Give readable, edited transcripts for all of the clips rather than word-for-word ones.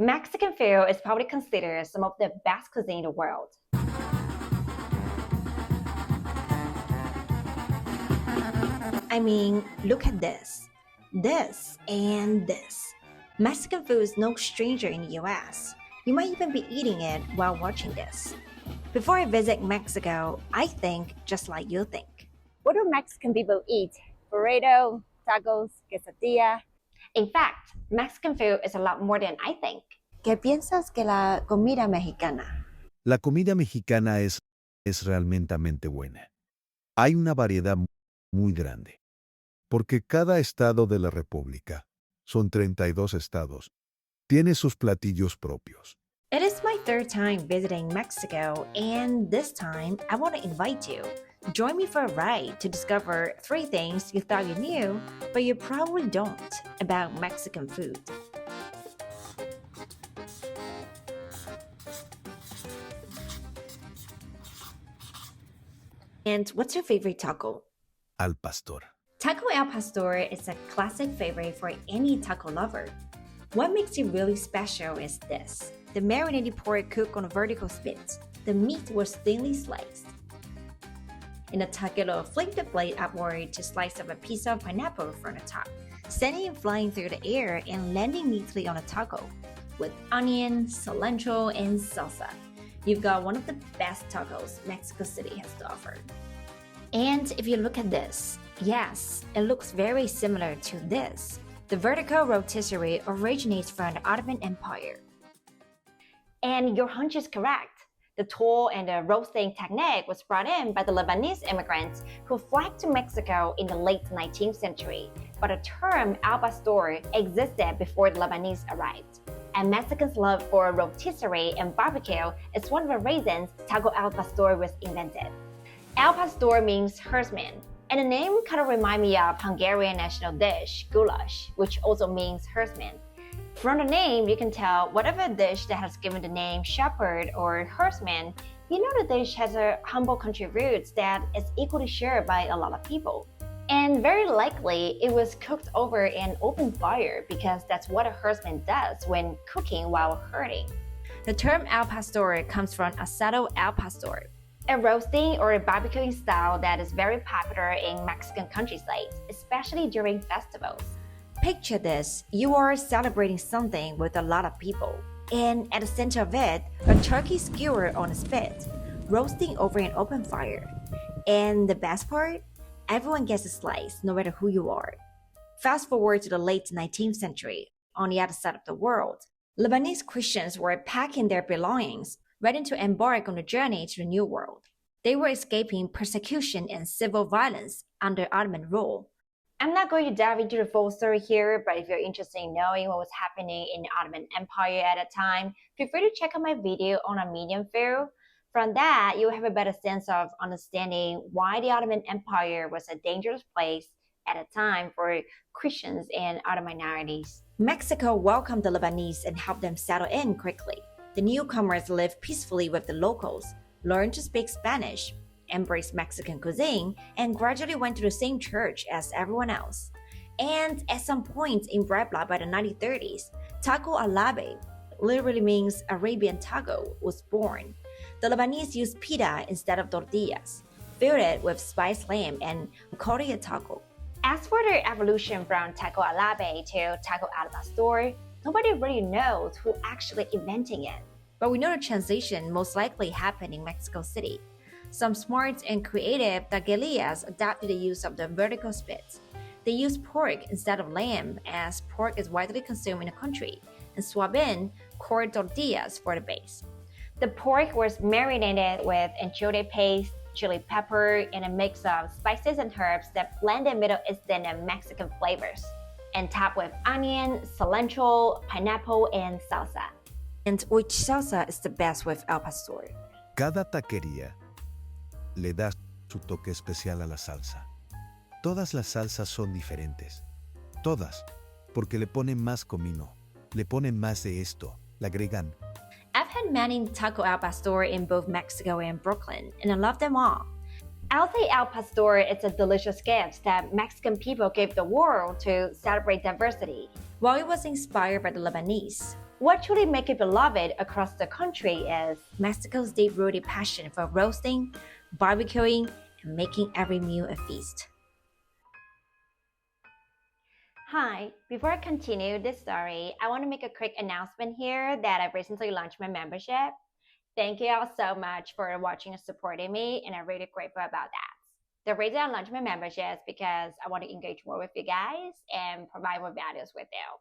Mexican food is probably considered some of the best cuisine in the world. I mean, look at this. This and this. Mexican food is no stranger in the US. You might even be eating it while watching this. Before I visit Mexico, I think just like you think. What do Mexican people eat? Burrito, tacos, quesadilla. In fact, Mexican food is a lot more than I think. ¿Qué piensas que la comida mexicana? La comida mexicana es realmente buena. Hay una variedad muy grande. Porque cada estado de la República, son 32 estados, tiene sus platillos propios. It is my third time visiting Mexico, and this time I want to invite you. Join me for a ride to discover 3 things you thought you knew, but you probably don't about Mexican food. And what's your favorite taco? Al pastor. Taco al pastor is a classic favorite for any taco lover. What makes it really special is this. The marinated pork cooked on a vertical spit. The meat was thinly sliced. In a taquero, flip the blade upward to slice up a piece of pineapple from the top, sending it flying through the air and landing neatly on a taco. With onion, cilantro, and salsa, you've got one of the best tacos Mexico City has to offer. And if you look at this, yes, it looks very similar to this. The vertical rotisserie originates from the Ottoman Empire. And your hunch is correct. The tool and the roasting technique was brought in by the Lebanese immigrants who fled to Mexico in the late 19th century, but the term al pastor existed before the Lebanese arrived. And Mexicans' love for rotisserie and barbecue is one of the reasons taco al pastor was invented. Al pastor means herdsman, and the name kind of reminds me of Hungarian national dish, goulash, which also means herdsman. From the name, you can tell whatever dish that has given the name shepherd or herdsman, you know the dish has a humble country roots that is equally shared by a lot of people. And very likely, it was cooked over an open fire because that's what a herdsman does when cooking while herding. The term al pastor comes from asado al pastor, a roasting or a barbecuing style that is very popular in Mexican countrysides, especially during festivals. Picture this, you are celebrating something with a lot of people, and at the center of it, a turkey skewer on a spit, roasting over an open fire. And the best part? Everyone gets a slice, no matter who you are. Fast forward to the late 19th century, on the other side of the world, Lebanese Christians were packing their belongings, ready to embark on a journey to the New World. They were escaping persecution and civil violence under Ottoman rule. I'm not going to dive into the full story here, but if you're interested in knowing what was happening in the Ottoman Empire at that time, feel free to check out my video on Armenian food. From that, you'll have a better sense of understanding why the Ottoman Empire was a dangerous place at a time for Christians and other minorities. Mexico welcomed the Lebanese and helped them settle in quickly. The newcomers lived peacefully with the locals, learned to speak Spanish, embraced Mexican cuisine, and gradually went to the same church as everyone else. And at some point in Puebla by the 1930s, taco árabe, literally means Arabian taco, was born. The Lebanese used pita instead of tortillas, filled it with spiced lamb and called it a taco. As for the evolution from taco árabe to taco al pastor, nobody really knows who actually invented it. But we know the transition most likely happened in Mexico City. Some smart and creative taquerias adapted the use of the vertical spits. They used pork instead of lamb, as pork is widely consumed in the country, and swap in corn tortillas for the base. The pork was marinated with anchovy paste, chili pepper, and a mix of spices and herbs that blended Middle Eastern and Mexican flavors, and topped with onion, cilantro, pineapple, and salsa. And which salsa is the best with al pastor? Cada taquería le da su toque especial a la salsa. Todas las salsas son diferentes. Todas. Porque le ponen más comino, le ponen más de esto, le agregan. I've had many taco al pastor in both Mexico and Brooklyn, and I love them all. I'll say al pastor is a delicious gift that Mexican people gave the world to celebrate diversity. While it was inspired by the Lebanese, What truly makes it beloved across the country is Mexico's deep-rooted passion for roasting, barbecuing, and making every meal a feast. Hi, before I continue this story, I want to make a quick announcement here that I've recently launched my membership. Thank you all so much for watching and supporting me, and I'm really grateful about that. The reason I launched my membership is because I want to engage more with you guys and provide more values with you.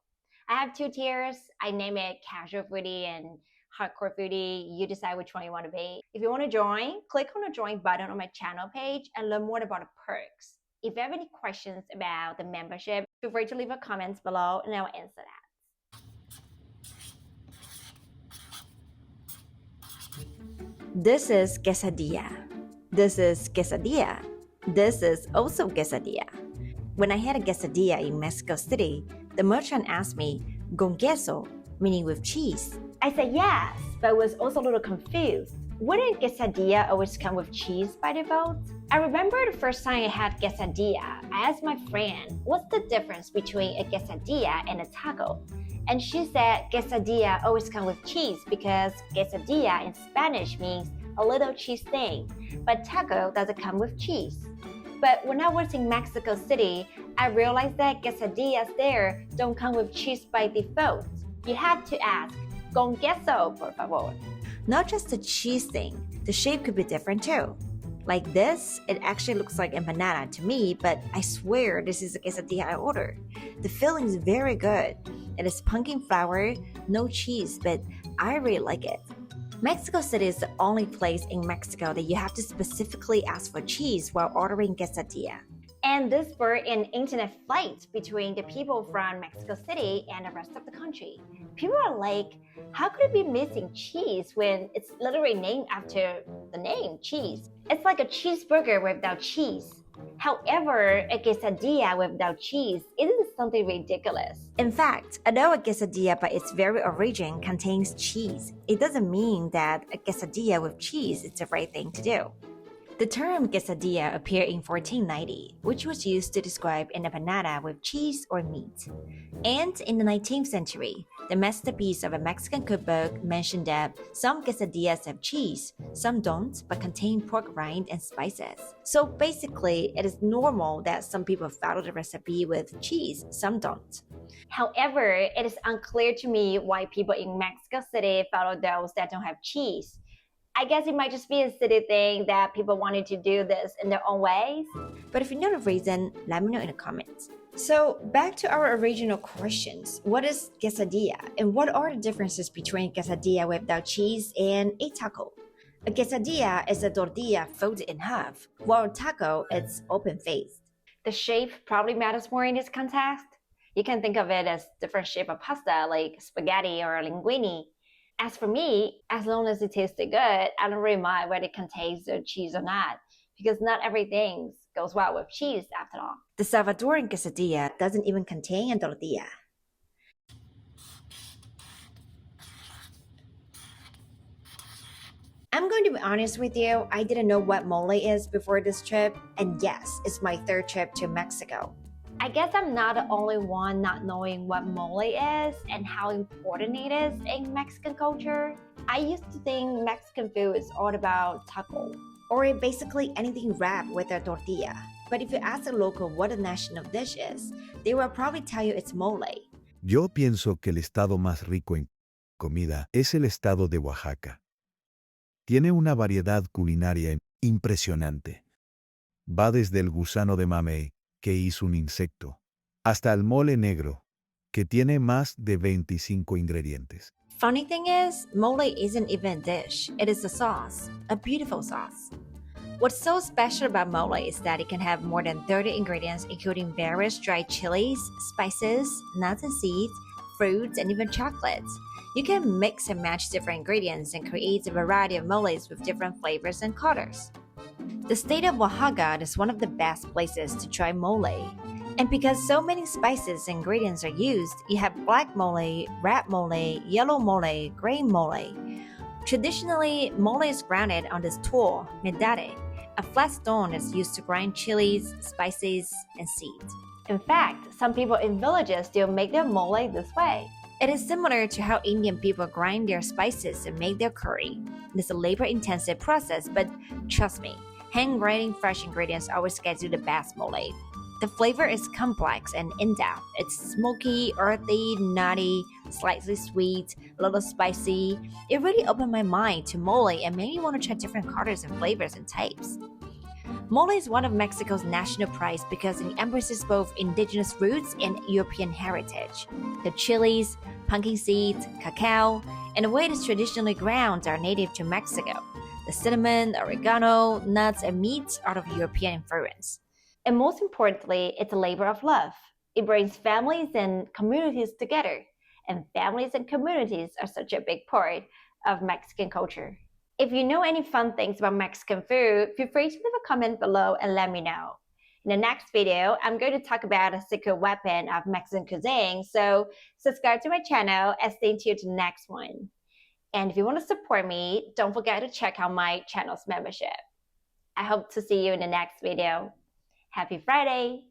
I have 2 tiers. I name it casual foodie and hardcore foodie. You decide which one you want to be. If you want to join, click on the join button on my channel page and learn more about the perks. If you have any questions about the membership, feel free to leave a comment below and I'll answer that. This is quesadilla. This is quesadilla. This is also quesadilla. When I had a quesadilla in Mexico City, the merchant asked me, con queso, meaning with cheese. I said yes, but was also a little confused. Wouldn't quesadilla always come with cheese by default? I remember the first time I had quesadilla, I asked my friend, what's the difference between a quesadilla and a taco? And she said quesadilla always comes with cheese because quesadilla in Spanish means a little cheese thing, but taco doesn't come with cheese. But when I was in Mexico City, I realized that quesadillas there don't come with cheese by default. You have to ask, con queso, por favor. Not just the cheese thing, the shape could be different too. Like this, it actually looks like empanada to me, but I swear this is a quesadilla I ordered. The filling is very good. It is pumpkin flour, no cheese, but I really like it. Mexico City is the only place in Mexico that you have to specifically ask for cheese while ordering quesadilla. And this spurred an internet fight between the people from Mexico City and the rest of the country. People are like, how could it be missing cheese when it's literally named after the name, cheese? It's like a cheeseburger without cheese. However, a quesadilla without cheese isn't something ridiculous. In fact, although a quesadilla by its very origin contains cheese, it doesn't mean that a quesadilla with cheese is the right thing to do. The term quesadilla appeared in 1490, which was used to describe an empanada with cheese or meat. And in the 19th century, the masterpiece of a Mexican cookbook mentioned that some quesadillas have cheese, some don't, but contain pork rind and spices. So basically, it is normal that some people follow the recipe with cheese, some don't. However, it is unclear to me why people in Mexico City follow those that don't have cheese. I guess it might just be a city thing that people wanted to do this in their own ways. But if you know the reason, let me know in the comments. So back to our original questions. What is quesadilla? And what are the differences between quesadilla without cheese and a taco? A quesadilla is a tortilla folded in half, while a taco is open-faced. The shape probably matters more in this context. You can think of it as different shape of pasta like spaghetti or linguine. As for me, as long as it tasted good, I don't really mind whether it contains the cheese or not, because not everything goes well with cheese after all. The Salvadoran quesadilla doesn't even contain a tortilla. I'm going to be honest with you, I didn't know what mole is before this trip, and yes, it's my 3rd trip to Mexico. I guess I'm not the only one not knowing what mole is and how important it is in Mexican culture. I used to think Mexican food is all about taco, or basically anything wrapped with a tortilla. But if you ask a local what a national dish is, they will probably tell you it's mole. Yo pienso que el estado más rico en comida es el estado de Oaxaca. Tiene una variedad culinaria impresionante. Va desde el gusano de mamey, que hizo un insecto, hasta el mole negro, que tiene más de 25 ingredientes. Funny thing is, mole isn't even a dish, it is a sauce, a beautiful sauce. What's so special about mole is that it can have more than 30 ingredients including various dried chilies, spices, nuts and seeds, fruits, and even chocolates. You can mix and match different ingredients and create a variety of moles with different flavors and colors. The state of Oaxaca is one of the best places to try mole. And because so many spices and ingredients are used, you have black mole, red mole, yellow mole, gray mole. Traditionally, mole is grounded on this tool, medare. A flat stone is used to grind chilies, spices, and seeds. In fact, some people in villages still make their mole this way. It is similar to how Indian people grind their spices and make their curry. It's a labor-intensive process, but trust me, hand grinding fresh ingredients always gets you the best mole. The flavor is complex and in-depth. It's smoky, earthy, nutty, slightly sweet, a little spicy. It really opened my mind to mole and made me want to try different colors and flavors and types. Mole is one of Mexico's national prides because it embraces both indigenous roots and European heritage. The chilies, pumpkin seeds, cacao, and the way it is traditionally ground are native to Mexico. The cinnamon, oregano, nuts, and meats are of European influence. And most importantly, it's a labor of love. It brings families and communities together. And families and communities are such a big part of Mexican culture. If you know any fun things about Mexican food, feel free to leave a comment below and let me know. In the next video, I'm going to talk about a secret weapon of Mexican cuisine, so subscribe to my channel and stay tuned to the next one. And if you want to support me, don't forget to check out my channel's membership. I hope to see you in the next video. Happy Friday!